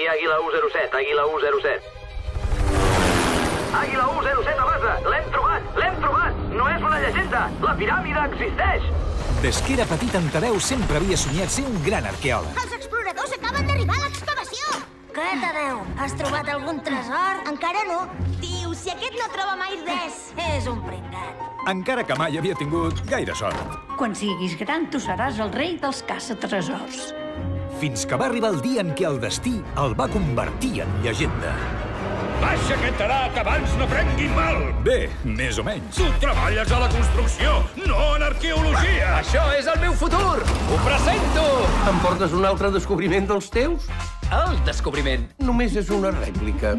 Àguila 107, Àguila 107. Àguila 107 a base! L'hem trobat! No és una llegenda! La piràmide existeix! Des que era petit, en Tadeu sempre havia somiat ser un gran arqueòleg. Els exploradors acaben d'arribar a l'excavació! Què, Tadeu? Has trobat algun tresor? Encara no. Tio, si aquest no troba mai res, és un pringat. Encara que mai havia tingut gaire sort. Quan siguis gran, tu seràs el rei dels caçatresors. Fins que va arribar el dia en què el destí el va convertir en llegenda. Baixa aquest tarat abans no prenguin mal! Bé, més o menys. Tu treballes a la construcció, no en arqueologia! Això és el meu futur! Ho presento! Em portes un altre descobriment dels teus? El descobriment. Només és una rèplica.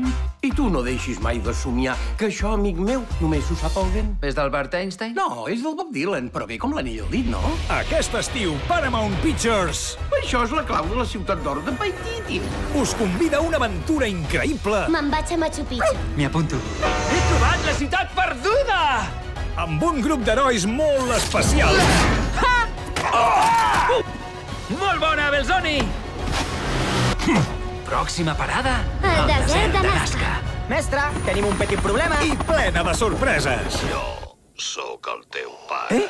I tu no deixis mai de somiar que això, amic meu, només ho sap el vent. És d'Albert Einstein? No, és del Bob Dylan, però bé com l'anell al dit, no? Aquest estiu, Paramount Pictures Això és la clau de la ciutat d'or de Paititi. us convida a una aventura increïble Me'n vaig a Machu Picchu. M'hi apunto. He trobat la ciutat perduda! amb un grup d'herois molt especial. Molt bona, Belzoni! Pròxima parada? El desert de Nazca. Mestre, tenim un petit problema. I plena de sorpreses. Jo sóc el teu pare.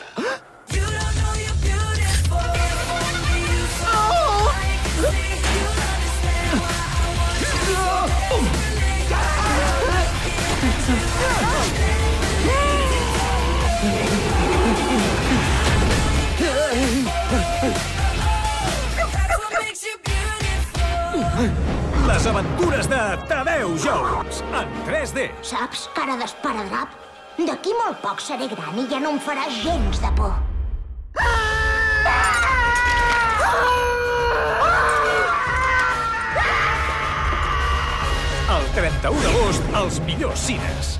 Les aventures de Tadeu Jones, en 3D. Saps, cara d'esparadrap? D'aquí molt poc seré gran i ja no em farà gens de por. El 31 d'agost, als millors cines.